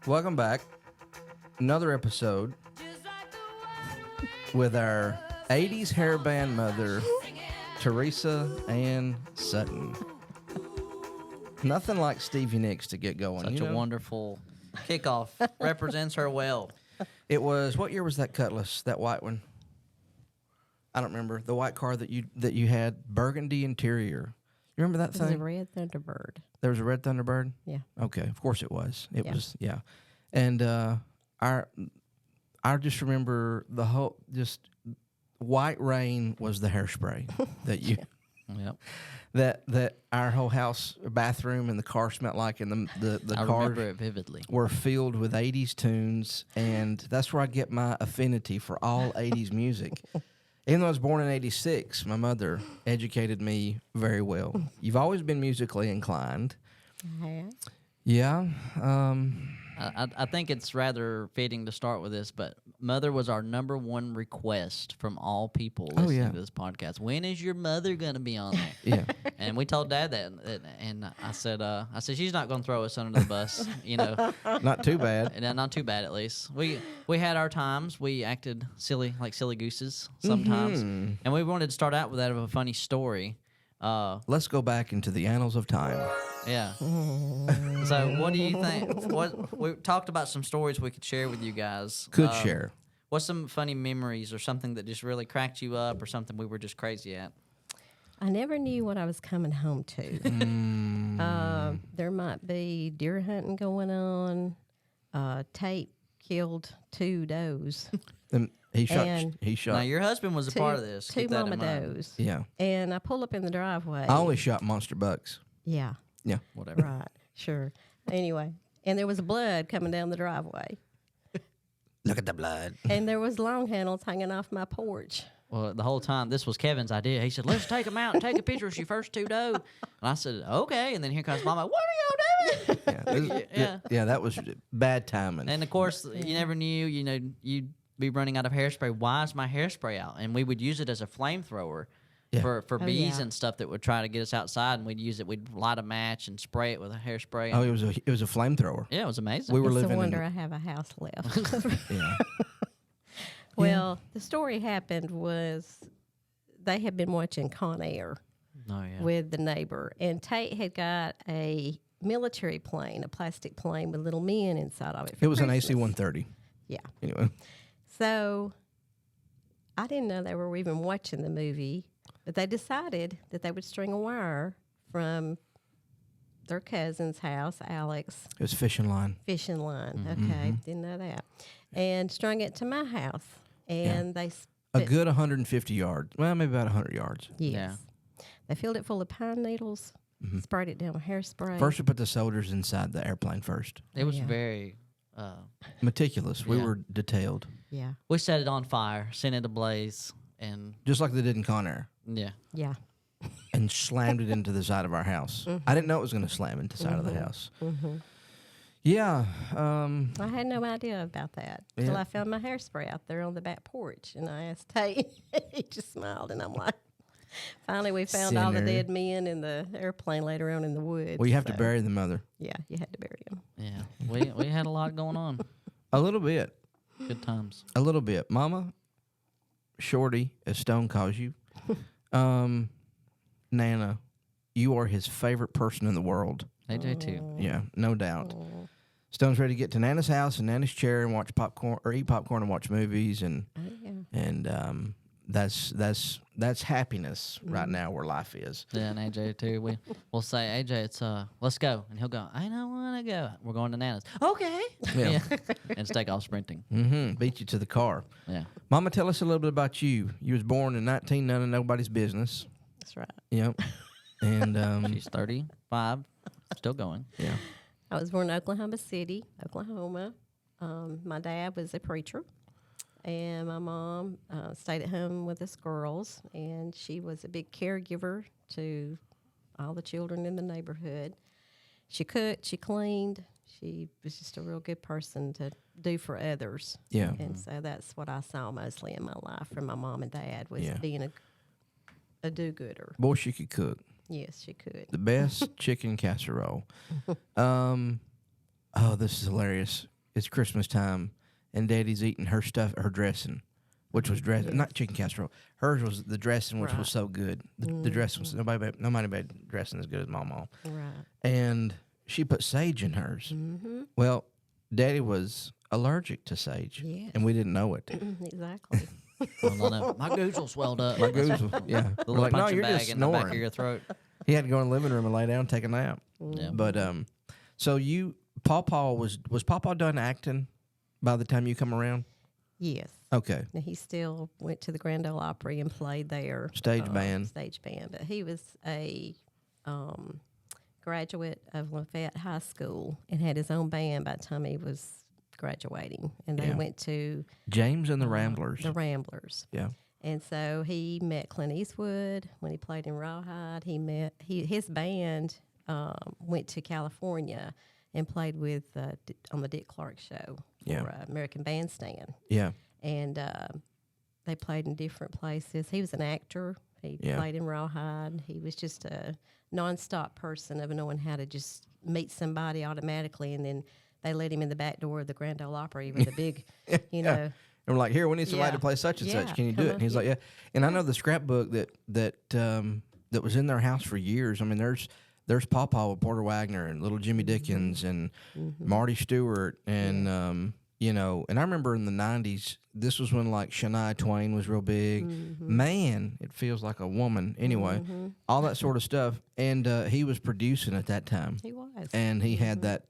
Welcome back. Another episode with our 80s hair band mother, Teresa Ann Sutton. Nothing like Stevie Nicks to get going. Such a wonderful kickoff. Represents her well. It was, what year was that Cutlass, that white one? I don't remember. The white car that you had, burgundy interior. You remember that It was thing? a red Thunderbird. There was a red Thunderbird? Yeah. Okay, of course it was. It Yeah. was, yeah. And I just remember the whole, just white rain was the hairspray that you, Yep. that our whole house, bathroom, and the car smelled like, and the I cars remember it vividly. were filled with 80s tunes, and that's where I get my affinity for all 80s music. Even though I was born in 86, my mother educated me very well. You've always been musically inclined. Yeah. I think it's rather fitting to start with this, but Mother was our number one request from all people listening yeah. to this podcast. When is your mother going to be on there? Yeah. And we told Dad that, and I said she's not going to throw us under the bus, you know. Not too bad. And not too bad, at least. We had our times. We acted silly, like silly gooses sometimes, and we wanted to start out with that of a funny story. Let's go back into the annals of time. Yeah. So, what do you think? What we talked about some stories we could share with you guys. Could share. What's some funny memories or something that just really cracked you up, or something we were just crazy at? I never knew what I was coming home to. There might be deer hunting going on. Tate killed 2 does. Then he shot. And- He shot. Now, your husband was a part of this. 2 Keep that mama in mind. does. Yeah. And I pull up in the driveway. I only shot monster bucks. Yeah, Yeah. Whatever. right, sure. Anyway, and there was blood coming down the driveway. Look at the blood. And there was long handles hanging off my porch. Well, the whole time, this was Kevin's idea. He said, let's take them out and take a picture of your first 2 doe. And I said, okay. And then here comes Mama, what are y'all doing? Yeah. Yeah. That was bad timing. And, of course, you never knew, you'd be running out of hairspray. Why is my hairspray out? And we would use it as a flamethrower. Yeah. For bees yeah. and stuff that would try to get us outside, and we'd use it. We'd light a match and spray it with a hairspray. Oh, it was a flamethrower. Yeah, it was amazing. We were It's a living wonder in. I have a house left. Yeah. Well, the story happened was they had been watching Con Air Oh, yeah. with the neighbor, and Tate had got a military plane, a plastic plane with little men inside of it. It was an Christmas. AC-130. Yeah. Anyway. So I didn't know they were even watching the movie, but they decided that they would string a wire from their cousin's house, Alex, It was fishing line. fishing line. Mm-hmm. Okay, didn't know that. And strung it to my house. And they A spent- good 150 yards. Well, maybe about 100 yards. Yes. Yeah. They filled it full of pine needles, sprayed it down with hairspray. First, we put the soldiers inside the airplane first. It was Yeah. very. Meticulous. We Yeah. were detailed. Yeah. We set it on fire, sent it ablaze, and Just like they did in Con Air. yeah. Yeah. And slammed it into the side of our house. I didn't know it was going to slam into the side of the house. Yeah. I had no idea about that Yeah. until I found my hairspray out there on the back porch. And I asked Tate. He just smiled. And I'm like, finally, we found all the Sinner. dead men in the airplane later on in the woods. Well, you have to so, bury the mother. Yeah, you had to bury him. Yeah. We had a lot going on. A little bit. Good times. A little bit. Mama, Shorty, as Stone calls you, Nana, you are his favorite person in the world. AJ too. Yeah, no doubt. Stone's ready to get to Nana's house and Nana's chair and watch popcorn or eat popcorn and watch movies and that's happiness right now where life is. Yeah, and AJ too. We'll say, AJ, it's let's go, and he'll go, I don't want to go. We're going to Nana's. Okay. Yeah. And it's take off sprinting. Beat you to the car. Yeah. Mama, tell us a little bit about you. You was born in 19 none of nobody's business. That's right. Yep. And She's 35, still going. yeah. I was born in Oklahoma City, Oklahoma. My dad was a preacher, and my mom stayed at home with us girls, and she was a big caregiver to all the children in the neighborhood. She cooked, she cleaned, she was just a real good person to do for others. Yeah. And so that's what I saw mostly in my life from my mom and dad was Yeah. being a do-gooder. Boy, she could cook. Yes, she could. The best chicken casserole. Oh, this is hilarious. It's Christmas time, and Daddy's eating her dressing, which was dressing, not chicken casserole. Hers was the dressing, which was Right. so good. The dressing was nobody made dressing as good as Mama. Right. And she put sage in hers. Well, Daddy was allergic to sage, Yes. and we didn't know it. Exactly. Well, no. My goozle swelled up. My goose, yeah. The We're little like, no, punching you're bag just in the back of snoring. your throat. He had to go in the living room and lay down and take a nap. Yeah. But so Pawpaw was Pawpaw done acting by the time you come around? Yes. Okay. Now, he still went to the Grand Ole Opry and played there. Stage band. Stage band. But he was a graduate of Lafayette High School and had his own band by the time he was graduating. And they Yeah. went to James and the Ramblers. the Ramblers. Yeah. And so he met Clint Eastwood when he played in Rawhide. His band went to California and played with on the Dick Clark show Yeah. for American Bandstand. Yeah. And they played in different places. He was an actor. He Yeah. played in Rawhide. He was just a nonstop person of knowing how to just meet somebody automatically, and then they let him in the back door of the Grand Ole Opry with a big, you know. And we're like, here, we need somebody Yeah. to play such and such. Yeah, Can you do come it? on, And he's like, yeah. And I know the scrapbook that was in their house for years. I mean, there's Pawpaw with Porter Wagner and Little Jimmy Dickens and Marty Stewart and you know. And I remember in the '90s, this was when like Shania Twain was real big. Man, it feels like a woman. Anyway, all that sort of stuff. And he was producing at that time. He was. And he had that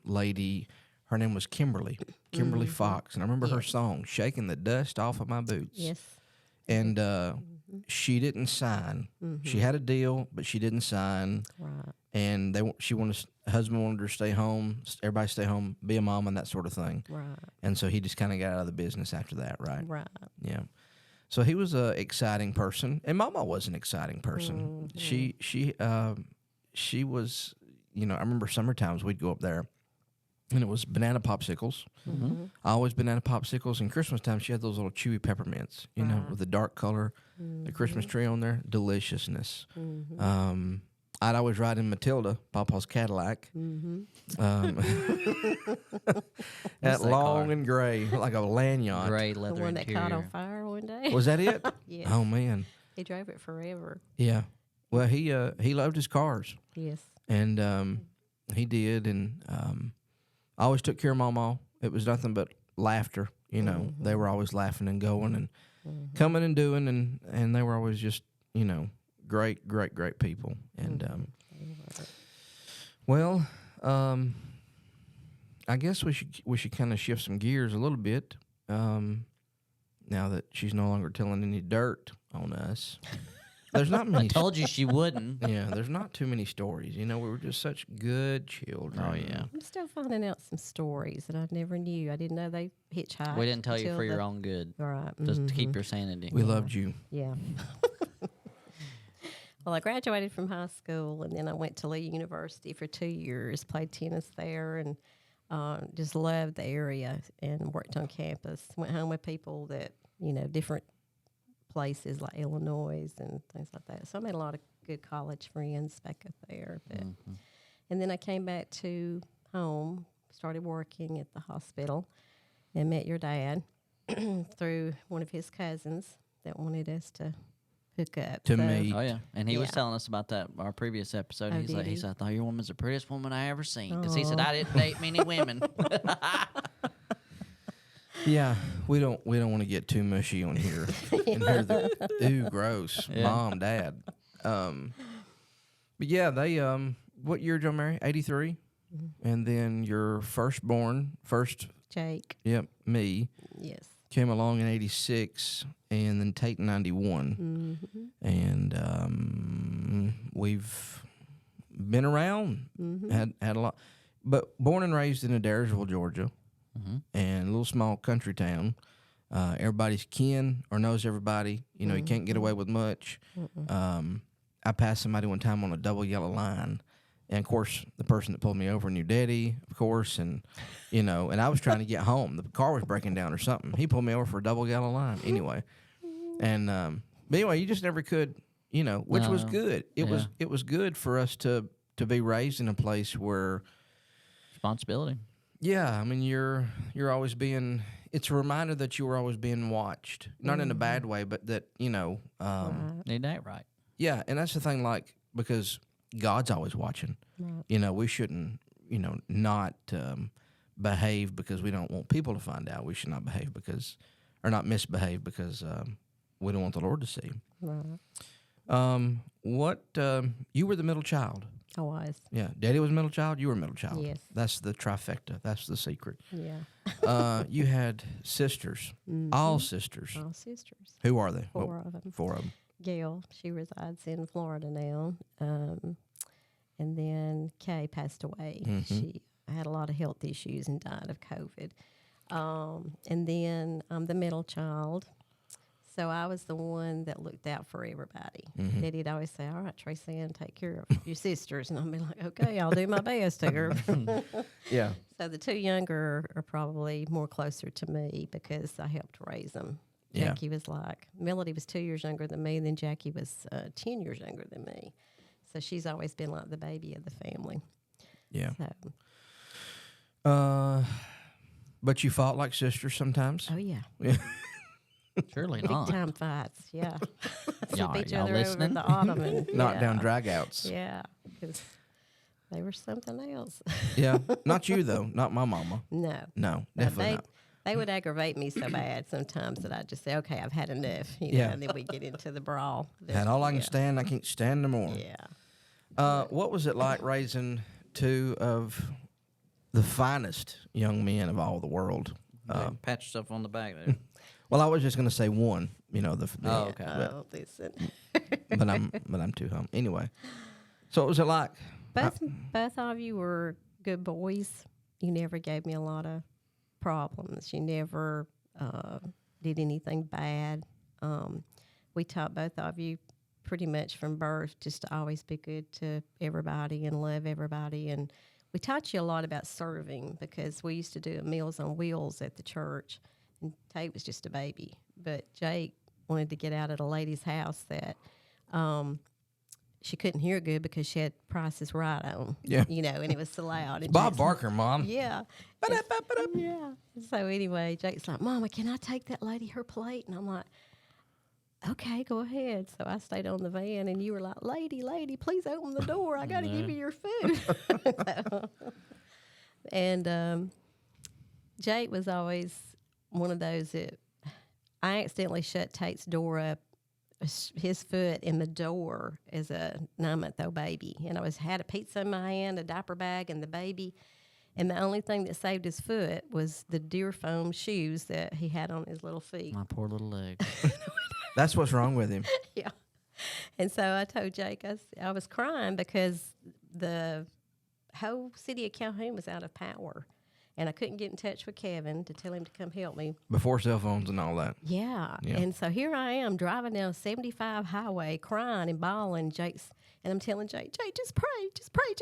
lady, her name was Kimberly Fox. And I remember her song, Shaking the Dust Off of My Boots. Yes. And she didn't sign. She had a deal, but she didn't sign. Right. And husband wanted her to stay home, everybody stay home, be a mom and that sort of thing. Right. And so he just kind of got out of the business after that, right? Right. Yeah. So he was a exciting person, and Mama was an exciting person. She was, you know, I remember summer times we'd go up there, and it was banana popsicles. Always banana popsicles. And Christmas time, she had those little chewy peppermints, you know, with the dark color, the Christmas tree on there. Deliciousness. I'd always ride in Matilda, Papa's Cadillac. That long car? and gray, like a lanyard. Gray The leather one that caught on interior. fire one day. Was that it? Yes. Oh man, He drove it forever. yeah. Well, he loved his cars, Yes. and he did, and I always took care of Mama. It was nothing but laughter. You know, they were always laughing and going and coming and doing, and they were always just, you know, great people. And well, I guess we should kind of shift some gears a little bit. Now that she's no longer telling any dirt on us. There's not many. Told you she wouldn't. Yeah, there's not too many stories. You know, we were just such good children. Oh, yeah. I'm still finding out some stories that I never knew. I didn't know they hitchhiked. We didn't tell you until for your the- own good, Right. just to keep your sanity. We loved you. Yeah. Well, I graduated from high school, and then I went to Lee University for 2 years, played tennis there, and just loved the area and worked on campus. Went home with people that, you know, different places like Illinois and things like that. So I made a lot of good college friends back up there. But, And then I came back to home, started working at the hospital, and met your dad through one of his cousins that wanted us to hook up. To me. Oh yeah, and he was Yeah. telling us about that our previous episode. Oh, He's did like, he he? said, "I thought your woman's the prettiest woman I ever seen." Because he said, Aw. "I didn't date many women." Yeah, we don't want to get too mushy on here and hear the ooh gross Yeah. mom dad. But yeah, they what year did y'all marry? 83, and then your first, Jake, yep, me yes. came along in 86, and then Tate in 91, and we've been around, had a lot, but born and raised in Adairsville, Georgia. And a little small country town. Everybody's kin or knows everybody. You know, you can't get away with much. I passed somebody one time on a double yellow line. And, of course, the person that pulled me over knew Daddy, of course. And, you know, and I was trying to get home. The car was breaking down or something. He pulled me over for a double yellow line anyway. And, but anyway, you just never could which was No. good. It was good for us to be raised in a place where, Responsibility. yeah, I mean, you're always being. It's a reminder that you were always being watched, not in a bad way, but that Right. Need that right. yeah, and that's the thing, like, because God's always watching. Right. We shouldn't, not behave because we don't want people to find out. We should not behave or not misbehave because we don't want the Lord to see. Right. You were the middle child. I was. Yeah, Daddy was middle child. You were middle child. Yes. That's the trifecta. That's the secret. Yeah. You had sisters, all sisters. All sisters. Who are they? Four of them. 4 of them. Gail, she resides in Florida now. And then Kay passed away. She had a lot of health issues and died of COVID. And then I'm the middle child. So I was the one that looked out for everybody. Daddy'd always say, "All right, Tracy Ann, take care of your sisters." And I'd be like, "Okay, I'll do my best to her." Yeah. So the 2 younger are probably more closer to me because I helped raise them. Yeah. Jackie was Melody was 2 years younger than me, and then Jackie was 10 years younger than me. So she's always been like the baby of the family. Yeah. So, But you fought like sisters sometimes. oh yeah, Surely big not. time fights. Yeah, Y'all- Flip each y'all other over listening? the ottoman. Knock yeah. down dragouts. Yeah, because they were something else. Yeah. Not you though. Not my mama. No, No, Now, definitely not. they would aggravate me so bad sometimes that I'd just say, "Okay, I've had enough," Yeah. and then we get into the brawl. Had all I can Yeah. stand. I can't stand no more. Yeah. What was it like raising 2 of the finest young men of all the world? Pat yourself on the back there. Well, I was just going to say one. Oh, okay. Oh, listen. but I'm too home anyway. So what was it like? Both of you were good boys. You never gave me a lot of problems. You never did anything bad. We taught both of you pretty much from birth just to always be good to everybody and love everybody. And we taught you a lot about serving because we used to do Meals on Wheels at the church. And Tate was just a baby. But Jake wanted to get out at a lady's house that she couldn't hear good because she had Price is Right on. Yeah. And it was so loud. And Bob Jake's Barker, Mom. yeah. Yeah. So anyway, Jake's like, "Mama, can I take that lady her plate?" And I'm like, "Okay, go ahead." So I stayed on the van, and you were like, lady, please open the door. I got to give you your food." And Jake was always one of those that I accidentally shut Tate's door up, his foot in the door as a 9-month-old baby. And I had a pizza in my hand, a diaper bag, and the baby. And the only thing that saved his foot was the deer foam shoes that he had on his little feet. My poor little leg. That's what's wrong with him. Yeah. And so I told Jake, I was crying because the whole city of Calhoun was out of power. And I couldn't get in touch with Kevin to tell him to come help me. Before cell phones and all that. Yeah. Yeah. And so here I am driving down 75 highway, crying and bawling. And I'm telling Jake, just pray,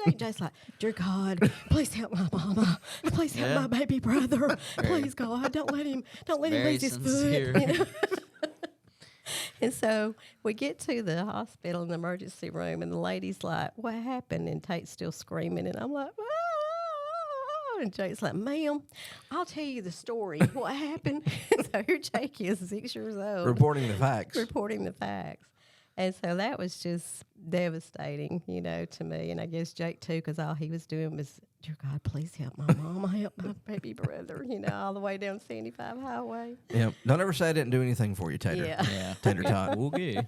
Jake. Jake's like, "Dear God, please help my mama. Please help Yeah. my baby brother. Please, God, don't let him Very lose his sincere. foot." And so we get to the hospital in the emergency room, and the lady's like, "What happened?" And Tate's still screaming, and I'm like, "Ah!" And Jake's like, "Ma'am, I'll tell you the story. What happened?" So here Jake is, 6 years old, Reporting the facts. reporting the facts. And so that was just devastating, to me. And I guess Jake, too, because all he was doing was, "Dear God, please help my mama, help my baby brother," all the way down 75 highway. Yeah. Don't ever say I didn't do anything for you, Tater. Yeah. Yeah. Tater tot. Okay.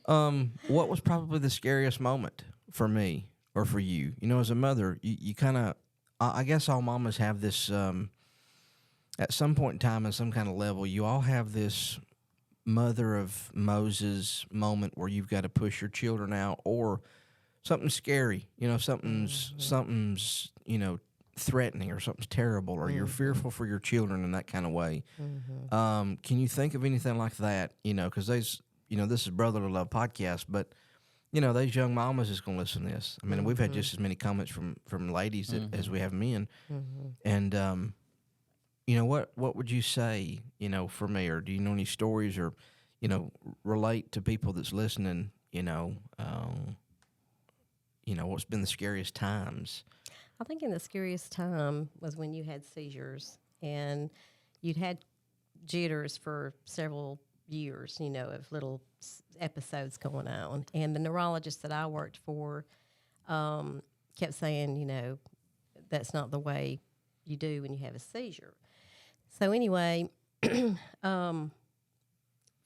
What was probably the scariest moment for me or for you? As a mother, you kind of, I guess all mamas have this, at some point in time, in some kind of level, you all have this mother of Moses moment where you've got to push your children out, or something scary, something's threatening, or something's terrible, or you're fearful for your children in that kind of way. Can you think of anything like that? Because this is Brotherly Love podcast, but those young mamas is going to listen to this. I mean, we've had just as many comments from ladies as we have men, and what would you say, for me, or do you know any stories, or relate to people that's listening What's been the scariest times? I think in the scariest time was when you had seizures and you'd had jitters for several years, of little episodes going on. And the neurologist that I worked for kept saying, that's not the way you do when you have a seizure. So anyway,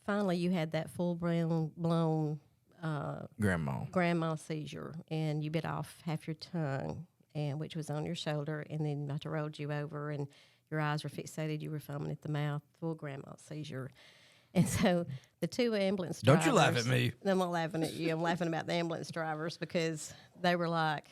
finally you had that full blown grandma seizure, and you bit off half your tongue, and which was on your shoulder, and then I rolled you over, and your eyes were fixated. You were foaming at the mouth, full grandma seizure. And so the two ambulance drivers... Don't you laugh at me. I'm not laughing at you. I'm laughing about the ambulance drivers because they were like,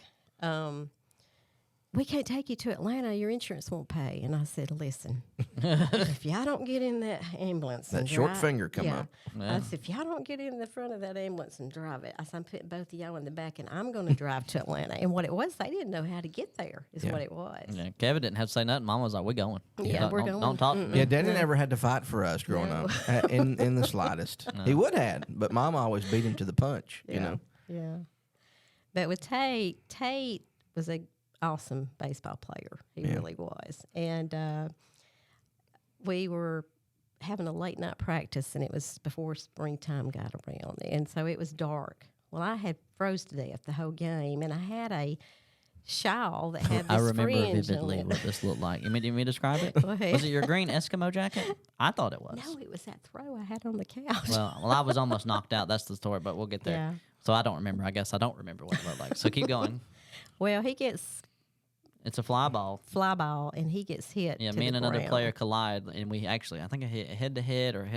we can't take you to Atlanta. Your insurance won't pay. And I said, listen, if y'all don't get in that ambulance... That short finger come up. Yeah. I said, if y'all don't get in the front of that ambulance and drive it, I said, I'm putting both of y'all in the back, and I'm going to drive to Atlanta. And what it was, they didn't know how to get there is what it was. Yeah, Kevin didn't have to say nothing. Mom was like, we're going. Yeah, we're going. Don't talk to me. Yeah, Daddy never had to fight for us growing up in the slightest. No. He would have, but Mom always beat him to the punch, Yeah. But with Tate was a awesome baseball player. He really was. And we were having a late night practice, and it was before springtime got around. And so it was dark. Well, I had froze to death the whole game, and I had a shawl that had this I remember fringe vividly on it. what this looked like. You mean me describe it? Go ahead. Was it your green Eskimo jacket? I thought it was. No, it was that throw I had on the couch. Well, I was almost knocked out. That's the story, but we'll get there. Yeah. So I don't remember. I guess I don't remember what it looked like. So keep going. Well, he gets It's a fly ball. fly ball, and he gets hit. Yeah, to me the and another ground. player collide, and we actually, I think I hit head to head or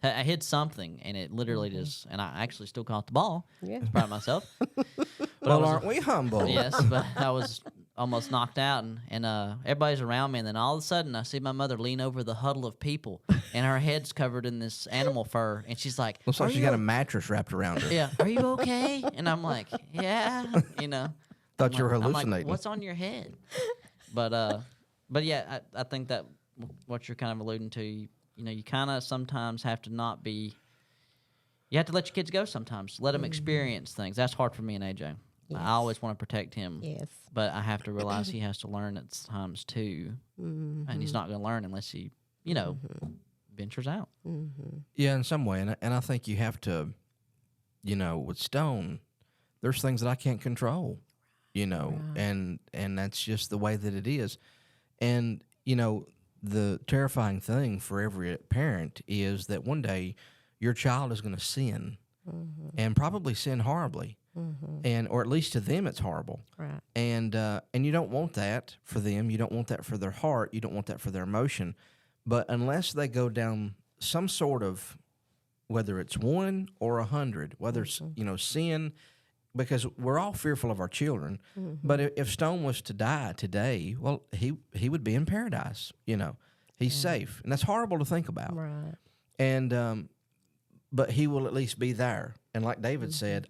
I hit something, and it literally just, and I actually still caught the ball. Yeah. I was proud of myself. Well, aren't we humble? Yes, but I was almost knocked out, and everybody's around me, and then all of a sudden I see my mother lean over the huddle of people, and her head's covered in this animal fur, and she's like, Looks like "Are she you got a mattress wrapped around her. Yeah, are you okay?" And I'm like, "Yeah," Thought you were I'm like, hallucinating. what's on your head? But yeah, I think that what you're kind of alluding to, you kind of sometimes have to not be. You have to let your kids go sometimes. Let them experience things. That's hard for me and AJ. Yes. I always want to protect him. Yes. But I have to realize he has to learn at times too, and he's not going to learn unless he, ventures out. Yeah, in some way, and I think you have to, with Stone, there's things that I can't control, and that's just the way that it is, and the terrifying thing for every parent is that one day your child is going to sin, and probably sin horribly. Or at least to them it's horrible, Right. and you don't want that for them. You don't want that for their heart. You don't want that for their emotion. But unless they go down some sort of, whether it's 1 or 100, whether it's sin, because we're all fearful of our children. But if Stone was to die today, well, he would be in paradise. He's safe, and that's horrible to think about. Right. And but he will at least be there. And like David said,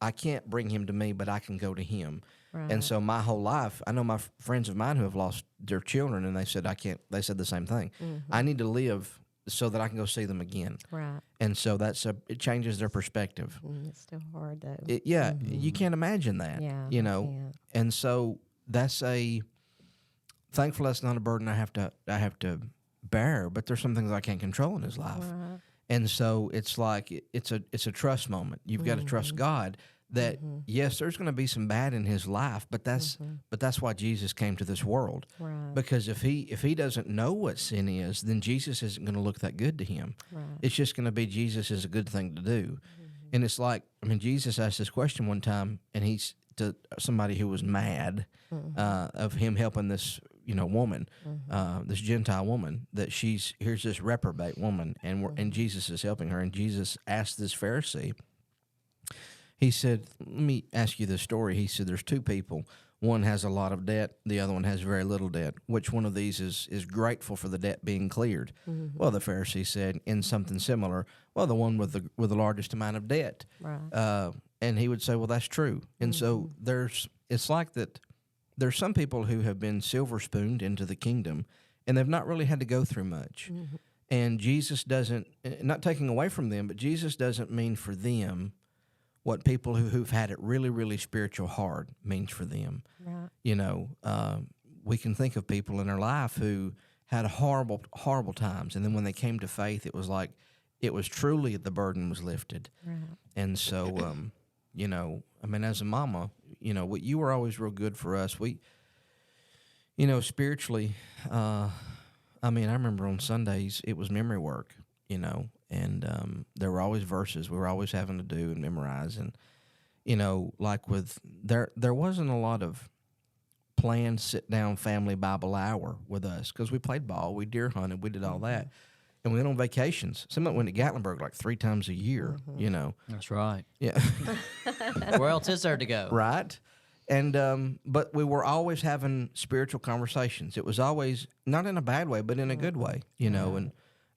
I can't bring him to me, but I can go to him. Right. And so my whole life, I know my friends of mine who have lost their children, and they said I can't. They said the same thing. I need to live so that I can go see them again. Right. And so it changes their perspective. It's still hard though. You can't imagine that. Yeah, You I know. can't. And so thankfully that's not a burden I have to bear. But there's some things I can't control in his life. Right. And so it's like it's a trust moment. You've got to trust God that yes, there's going to be some bad in his life, but that's why Jesus came to this world. Right. Because if he doesn't know what sin is, then Jesus isn't going to look that good to him. Right. It's just going to be Jesus is a good thing to do. And it's like, Jesus asked this question one time, and he's to somebody who was mad of him helping this woman, this Gentile woman, that here's this reprobate woman, and Jesus is helping her. And Jesus asked this Pharisee, he said, let me ask you this story. He said, there's two people. One has a lot of debt. The other one has very little debt. Which one of these is grateful for the debt being cleared? Well, the Pharisee said, in something similar, well, the one with the largest amount of debt. Right. And he would say, well, that's true. And so it's like that. There's some people who have been silver spooned into the kingdom, and they've not really had to go through much. And Jesus doesn't, not taking away from them, but Jesus doesn't mean for them what people who've had it really, really spiritual hard means for them. Right. You know, we can think of people in their life who had horrible, horrible times, and then when they came to faith, it was like it was truly the burden was lifted. Right. And so, you know, I mean, as a mama, you know, you were always real good for us. We, you know, spiritually, I mean, I remember on Sundays it was memory work, you know, and there were always verses we were always having to do and memorize, and you know, like with there wasn't a lot of planned sit down family Bible hour with us because we played ball, we deer hunted, we did all that, and we went on vacations. Some went to Gatlinburg like 3 times a year, you know. That's right. Yeah. Where else is there to go? Right. And but we were always having spiritual conversations. It was always not in a bad way, but in a good way, you know, and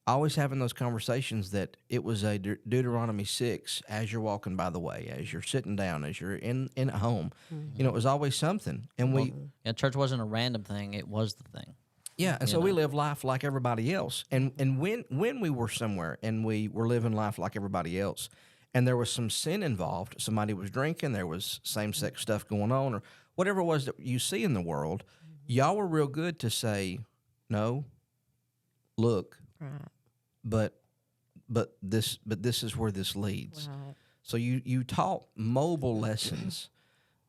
always having those conversations that it was a Deuteronomy 6 as you're walking by the way, as you're sitting down, as you're in at home. You know, it was always something. And we Yeah, church wasn't a random thing; it was the thing. yeah, and so we live life like everybody else. And when we were somewhere and we were living life like everybody else, and there was some sin involved, somebody was drinking, there was same-sex stuff going on, or whatever it was that you see in the world, y'all were real good to say, no, look, Right. but this is where this leads. Right. So you taught mobile lessons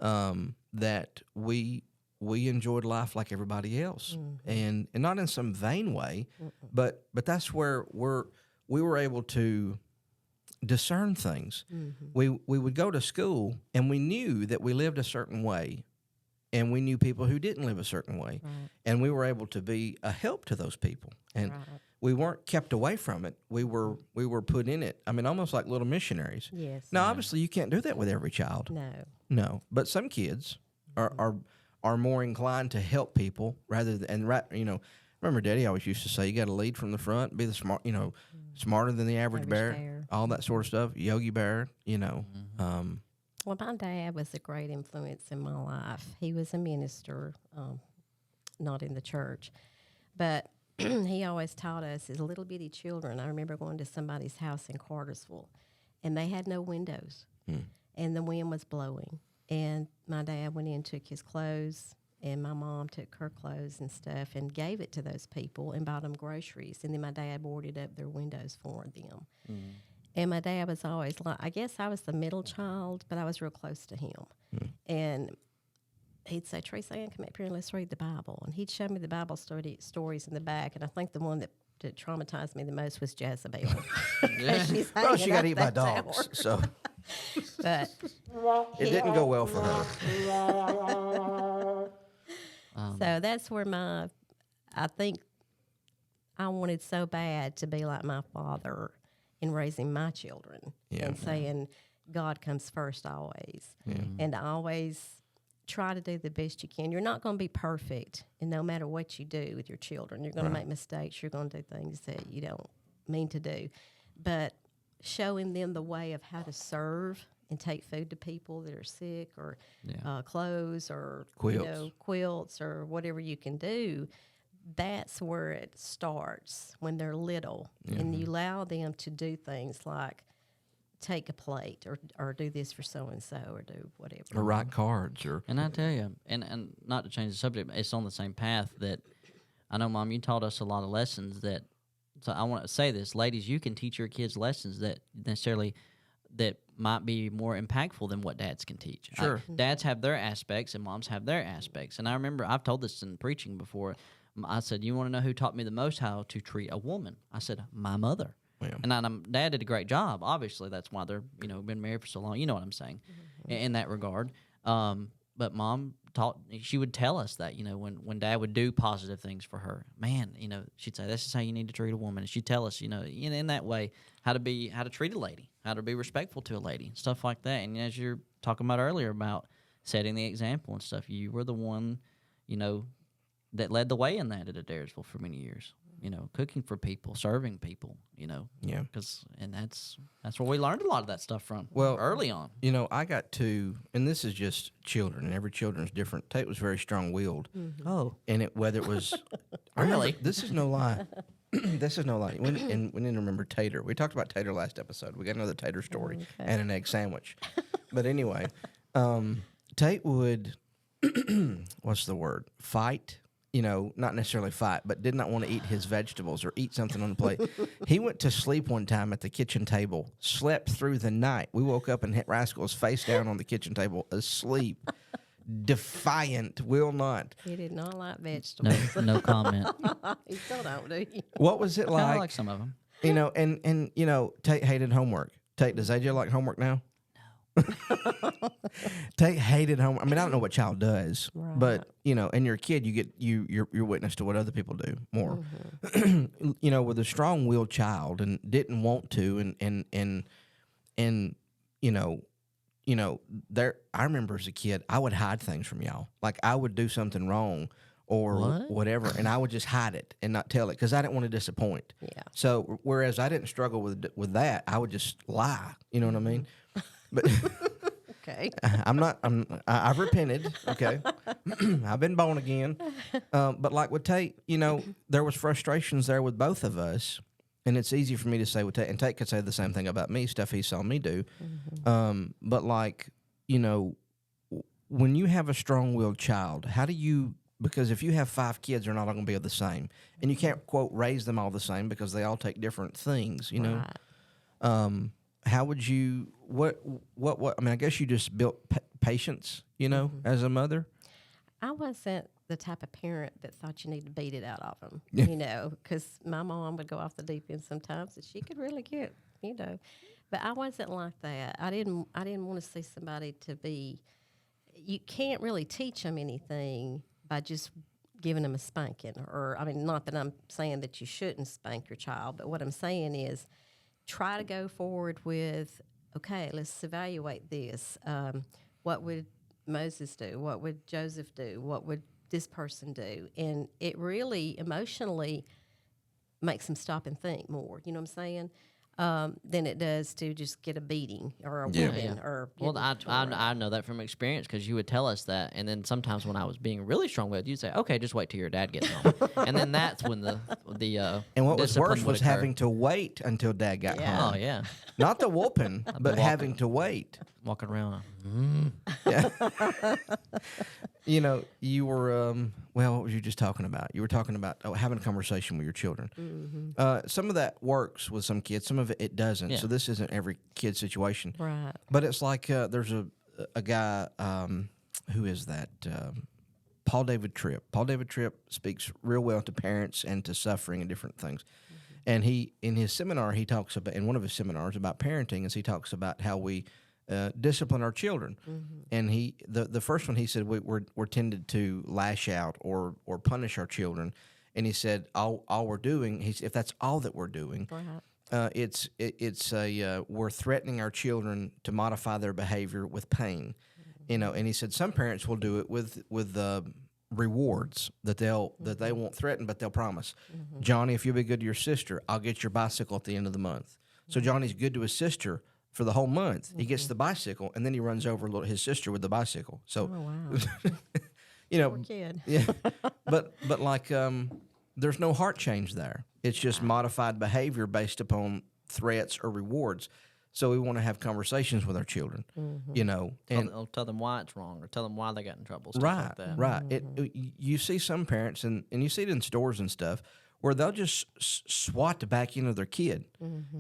that we enjoyed life like everybody else, and not in some vain way, but that's where we were able to discern things. We would go to school and we knew that we lived a certain way, and we knew people who didn't live a certain way, and we were able to be a help to those people, and we weren't kept away from it. We were put in it. I mean, almost like little missionaries. Yes. Now, obviously, you can't do that with every child. No, but some kids are more inclined to help people rather than, and you know, remember Daddy always used to say, you got to lead from the front, be the smart, you know, smarter than the average bear, all that sort of stuff. Yogi Bear, you know. Well, my dad was a great influence in my life. He was a minister, not in the church, but he always taught us as little bitty children. I remember going to somebody's house in Cartersville, and they had no windows, and the wind was blowing. And my dad went in, took his clothes, and my mom took her clothes and stuff and gave it to those people and bought them groceries. And then my dad boarded up their windows for them. And my dad was always like, I guess I was the middle child, but I was real close to him. And he'd say, Tracy Ann, come up here and let's read the Bible. And he'd show me the Bible stories in the back. And I think the one that traumatized me the most was Jezebel. She's Well, she hanging got up eaten by that dogs, tower. so But it didn't go well for her. so that's where I think I wanted so bad to be like my father in raising my children and saying God comes first always. And I always try to do the best you can. You're not going to be perfect, and no matter what you do with your children, you're going to make mistakes. You're going to do things that you don't mean to do. But showing them the way of how to serve and take food to people that are sick, or clothes, or quilts, or whatever you can do, that's where it starts when they're little. And you allow them to do things like take a plate or do this for so-and-so or do whatever. Or write cards. And I tell you, and not to change the subject, but it's on the same path that I know, Mom, you taught us a lot of lessons that, so I want to say this, ladies, you can teach your kids lessons that might be more impactful than what dads can teach. Sure. Dads have their aspects and moms have their aspects. And I remember, I've told this in preaching before, I said, you want to know who taught me the most how to treat a woman? I said, my mother. Yeah. And Dad did a great job. Obviously, that's why they're been married for so long. You know what I'm saying, in that regard. But Mom she would tell us that when Dad would do positive things for her, man, she'd say, this is how you need to treat a woman. And she'd tell us, in that way, how to treat a lady, how to be respectful to a lady, stuff like that. And as you're talking about earlier about setting the example and stuff, you were the one, that led the way in that at Adairsville for many years. Cooking for people, serving people, Yeah. And that's where we learned a lot of that stuff from. Well, early on. I got to, and this is just children, and every children's different. Tate was very strong-willed. Oh, And whether it was, Really? this is no lie. this is no lie. And we need to remember Tater. We talked about Tater last episode. We got another Tater story and an egg sandwich. But anyway, Tate would, what's the word? Fight. You know, not necessarily fight, but did not want to eat his vegetables or eat something on the plate. He went to sleep one time at the kitchen table, slept through the night. We woke up and hit Rascal's face down on the kitchen table, asleep, defiant, will not. He did not like vegetables. No comment. He still don't, do you? What was it I like? like some of them. You know, and you know, Tate hated homework. Tate, does AJ like homework now? No. Tate hated homework. I mean, I don't know what child does, but you know, and you're a kid, you get you're witness to what other people do more. You know, with a strong-willed child and didn't want to, and you know, there. I remember as a kid, I would hide things from y'all. Like I would do something wrong or What? whatever, and I would just hide it and not tell it because I didn't want to disappoint. Yeah. So whereas I didn't struggle with that, I would just lie. You know what I mean? But Okay. I've repented. Okay, I've been born again. But like with Tate, you know, there was frustrations there with both of us, and it's easy for me to say with Tate, and Tate could say the same thing about me, stuff he saw me do. But like, you know, when you have a strong-willed child, how do you? Because if you have 5 kids, they're not all going to be the same, and you can't quote raise them all the same because they all take different things. You know. Right. How would you what I mean, I guess you just built patience, you know, as a mother. I wasn't the type of parent that thought you need to beat it out of them, you know, because my mom would go off the deep end sometimes, and she could really get, you know. But I wasn't like that. I didn't want to see somebody to be. You can't really teach them anything by just giving them a spanking, or I mean, not that I'm saying that you shouldn't spank your child, but what I'm saying is, try to go forward with, okay, let's evaluate this. What would Moses do? What would Joseph do? What would this person do? And it really emotionally makes them stop and think more. You know what I'm saying? Than it does to just get a beating or a whipping or. Well, I know that from experience because you would tell us that, and then sometimes when I was being really strong-willed, you'd say, "Okay, just wait till your dad gets home," and then that's when the And what was discipline worse would was occur. having to wait until Dad got Yeah. home. Oh yeah, Not the whooping, but walking. having to wait. walking around. You know, you were well. What was you just talking about? You were talking about having a conversation with your children. Some of that works with some kids. Some of it doesn't. Yeah. So this isn't every kid situation. Right. But it's like there's a guy. Who is that? Paul David Tripp. Paul David Tripp speaks real well to parents and to suffering and different things. And he, in his seminar, he talks about, in one of his seminars about parenting, is he talks about how we discipline our children. And the first one, he said we're tended to lash out or punish our children. And he said all we're doing, if that's all that we're doing, Right. we're threatening our children to modify their behavior with pain. You know, and he said some parents will do it with rewards that they won't threaten, but they'll promise. Johnny, if you'll be good to your sister, I'll get your bicycle at the end of the month. So Johnny's good to his sister for the whole month. He gets the bicycle, and then he runs over his sister with the bicycle. So, Oh wow. you know, Poor kid. yeah, but like there's no heart change there. It's just modified behavior based upon threats or rewards. So we want to have conversations with our children, you know, and Tell them why it's wrong, or tell them why they got in trouble. Stuff right, like that. right. You see some parents, and you see it in stores and stuff, where they'll just swat the back end of their kid.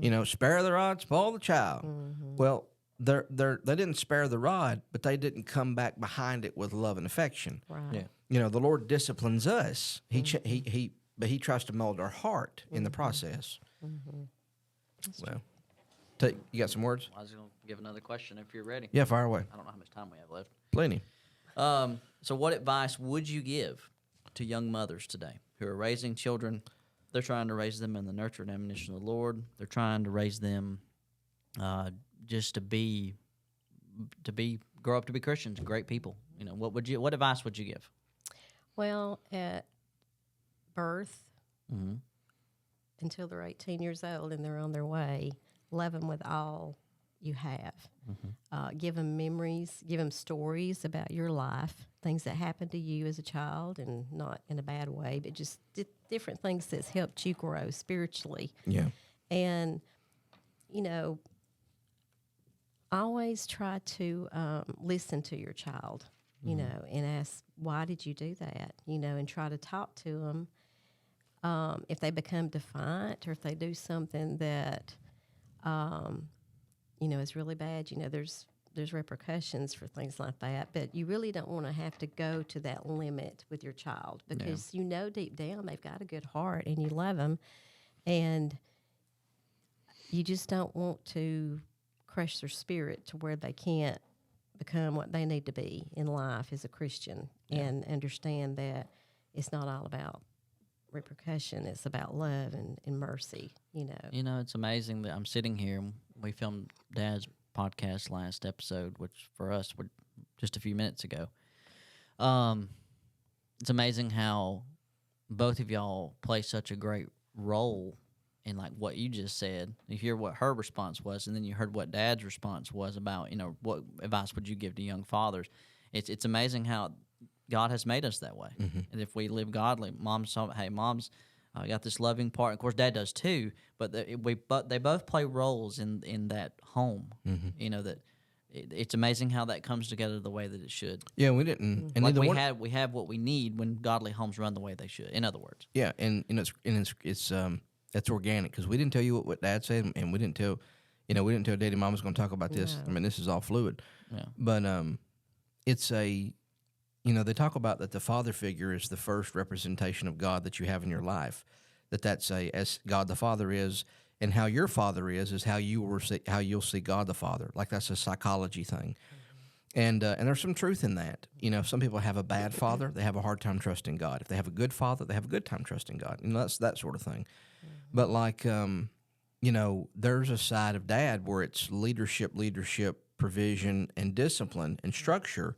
You know, spare the rod, spoil the child. Well, they didn't spare the rod, but they didn't come back behind it with love and affection. Right. Yeah. You know, the Lord disciplines us. But He tries to mold our heart in the process. Well, you got some words? I was going to give another question if you're ready. Yeah, fire away. I don't know how much time we have left. Plenty. So what advice would you give to young mothers today who are raising children? They're trying to raise them in the nurture and admonition of the Lord. They're trying to raise them just to grow up to be Christians, great people. You know, what advice would you give? Well, at birth, Mm-hmm. until they're 18 years old and they're on their way, love them with all you have. Give them memories, give them stories about your life, things that happened to you as a child, and not in a bad way, but just different things that's helped you grow spiritually. Yeah. And, you know, always try to listen to your child, you know, and ask, why did you do that? You know, and try to talk to them. If they become defiant or if they do something that, you know, is really bad, you know, there's repercussions for things like that. But you really don't want to have to go to that limit with your child, because you know deep down they've got a good heart and you love them. And you just don't want to crush their spirit to where they can't become what they need to be in life as a Christian, and understand that it's not all about repercussion. It's about love and mercy, you know. You know, it's amazing that I'm sitting here. We filmed Dad's podcast last episode, which for us were just a few minutes ago. It's amazing how both of y'all play such a great role in like what you just said. You hear what her response was, and then you heard what Dad's response was about, you know, what advice would you give to young fathers. It's amazing how God has made us that way. And if we live godly, mom's got this loving part. Of course, Dad does too, but they both play roles in that home. You know, that it's amazing how that comes together the way that it should. Yeah, we didn't. And Like neither we have what we need when godly homes run the way they should. In other words, yeah, and it's organic, because we didn't tell you what Dad said, and we didn't tell Daddy Mom was going to talk about this. No. I mean, this is all fluid. Yeah. But it's they talk about that the father figure is the first representation of God that you have in your life. That's as God the Father is, and how your father is how you'll see God the Father. Like, that's a psychology thing. And there's some truth in that. You know, if some people have a bad father, they have a hard time trusting God. If they have a good father, they have a good time trusting God. You know, that's that sort of thing. But like, you know, there's a side of Dad where it's leadership, provision, and discipline and structure.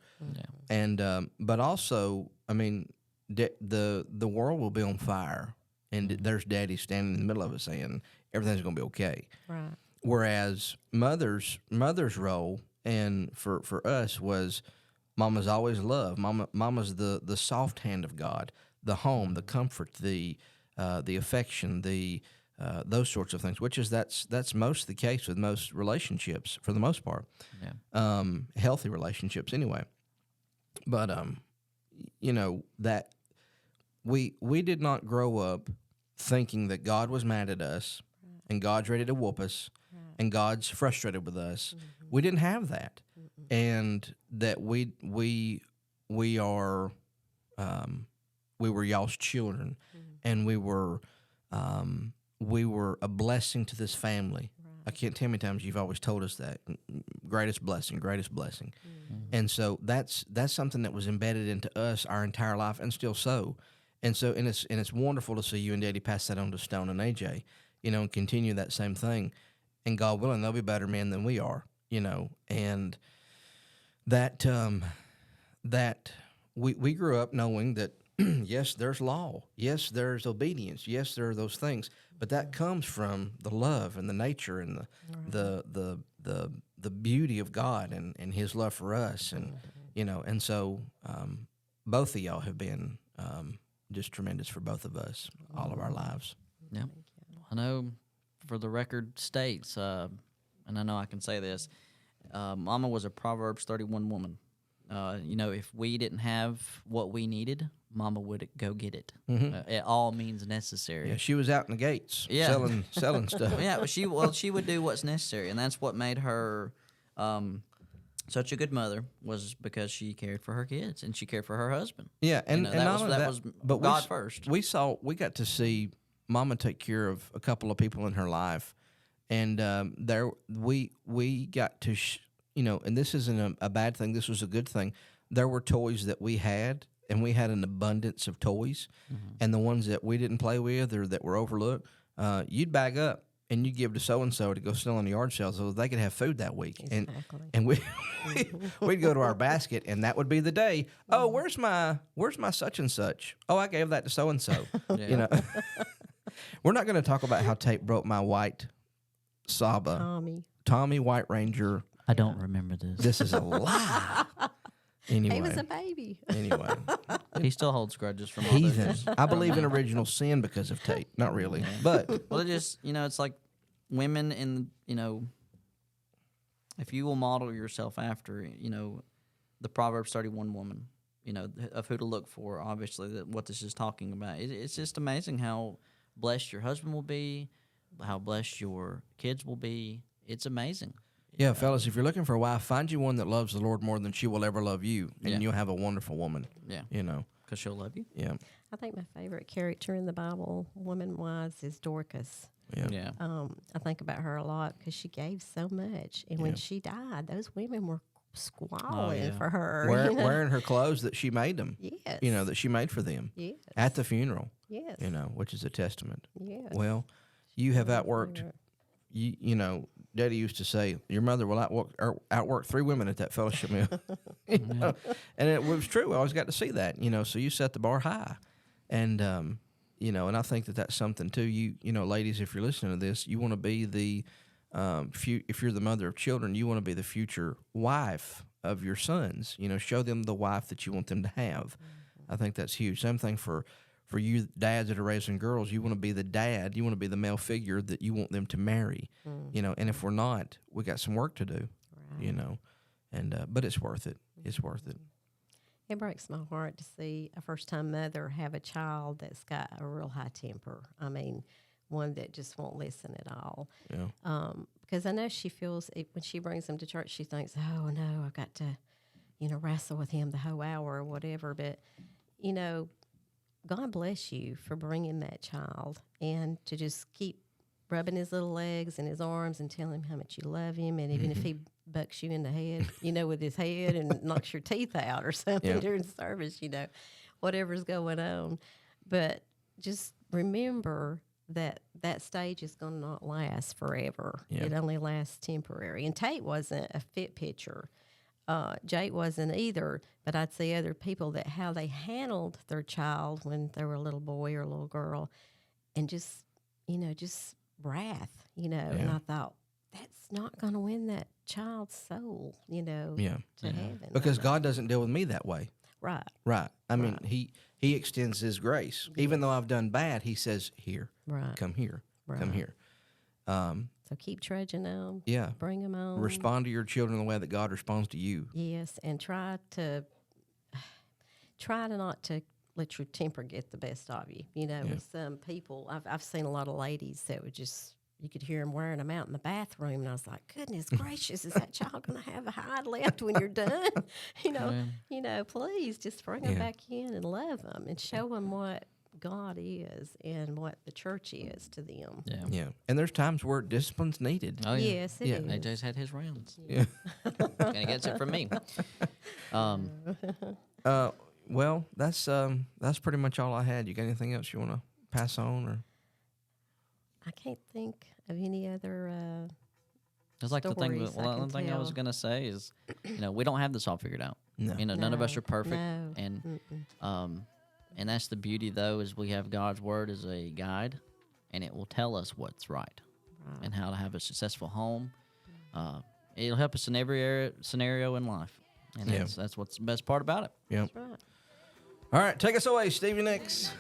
And but also, I mean, the world will be on fire, and there's Daddy standing in the middle of it saying everything's going to be okay. Right. Whereas mother's role, and for us, was Mama's always love. Mama's the soft hand of God, the home, the comfort, the affection, those sorts of things. Which is that's most the case with most relationships for the most part. yeah, Healthy relationships anyway. But you know, that we did not grow up thinking that God was mad at us, and God's ready to whoop us, and God's frustrated with us. We didn't have that. And that we were y'all's children, and we were a blessing to this family. I can't tell how many times you've always told us that. Greatest blessing. And so that's something that was embedded into us our entire life, and still so. And it's wonderful to see you and Daddy pass that on to Stone and AJ, you know, and continue that same thing. And God willing, they'll be better men than we are, you know. And that we grew up knowing that yes, there's law, yes, there's obedience, yes, there are those things, but that comes from the love and the nature and the beauty of God and His love for us, and you know. And so both of y'all have been just tremendous for both of us all of our lives. yeah. I know, for the record states, and I know I can say this, Mama was a Proverbs 31 woman. You know, if we didn't have what we needed, Mama would go get it. At all means necessary. Yeah, she was out in the gates selling stuff. Yeah, she would do what's necessary, and that's what made her such a good mother, was because she cared for her kids and she cared for her husband. Yeah, and You know, and that not only was that, but God first. We got to see Mama take care of a couple of people in her life, and we got to you know, and this isn't a bad thing. This was a good thing. There were toys that we had, and we had an abundance of toys, and the ones that we didn't play with or that were overlooked, you'd bag up and you'd give to so and so to go sell in the yard sale so they could have food that week. Exactly. And we'd go to our basket, and that would be the day. Oh, where's my such and such? Oh, I gave that to so and so. You know, we're not going to talk about how Tate broke my white Saba Tommy. Tommy White Ranger I don't remember this. This is a lie. Anyway, He was a baby. anyway, He still holds grudges from all those heathen. years. I believe in original sin because of Tate. Not really, but Well, it just, it's like women in, if you will model yourself after, the Proverbs 31 woman, of who to look for, obviously, what this is talking about. It's just amazing how blessed your husband will be, how blessed your kids will be. It's amazing. yeah, fellas, if you're looking for a wife, find you one that loves the Lord more than she will ever love you, and Yeah. you'll have a wonderful woman. Yeah. Because she'll love you. Yeah, I think my favorite character in the Bible, woman-wise, is Dorcas. yeah, Yeah. I think about her a lot because she gave so much, and when she died, those women were squalling yeah. for her. Wearing her clothes that she made them. Yes. That she made for them Yes. at the funeral. Yes. Which is a testament. Yes. Well, you have outworked. Daddy used to say your mother will outwork 3 women at that fellowship meal. And it was true. I always got to see that. So you set the bar high, and and I think that that's something too. Ladies, if you're listening to this, you want to be the if you're the mother of children, you want to be the future wife of your sons. Show them the wife that you want them to have. I think that's huge. Same thing for you dads that are raising girls. You want to be the dad. You want to be the male figure that you want them to marry. And if we're not, we got some work to do. But it's worth it. It's worth it. It breaks my heart to see a first-time mother have a child that's got a real high temper. I mean, one that just won't listen at all. Yeah. Because I know she feels when she brings him to church, she thinks, "Oh no, I've got to, wrestle with him the whole hour or whatever." But God bless you for bringing that child and to just keep rubbing his little legs and his arms and telling him how much you love him. And even if he bucks you in the head, with his head and knocks your teeth out or something during service, whatever's going on. But just remember that stage is going to not last forever. Yeah. It only lasts temporary. And Tate wasn't a fit pitcher. Jake wasn't either, but I'd see other people that how they handled their child when they were a little boy or a little girl, and just wrath, And I thought that's not going to win that child's soul, to heaven. Because God doesn't deal with me that way. Right. Right. I mean, He extends His grace. Even though I've done bad, He says, "Here, Right. come here, come Right. here." So keep trudging on. Yeah. Bring them on. Respond to your children the way that God responds to you. Yes, and try to not to let your temper get the best of you. With some people, I've seen a lot of ladies that would just, you could hear them wearing them out in the bathroom, and I was like, goodness gracious, is that child going to have a hide left when you're done? Please just bring them Yeah. back in and love them and show them what God is and what the church is to them. Yeah. Yeah. And there's times where discipline's needed. Oh, yeah. Yes, it Yeah. is. AJ's had his rounds. Yeah. And he gets it from me. Well, that's pretty much all I had. You got anything else you want to pass on, or? I can't think of any other. It's like the thing. Stories I Well, can the thing I was tell. gonna say is, we don't have this all figured out. No. None of us No, are perfect, no. and and that's the beauty though is we have God's word as a guide, and it will tell us what's right and how to have a successful home. It'll help us in every scenario in life, and Yeah. that's what's the best part about it. Yeah. That's right. All right, take us away, Stevie Nicks.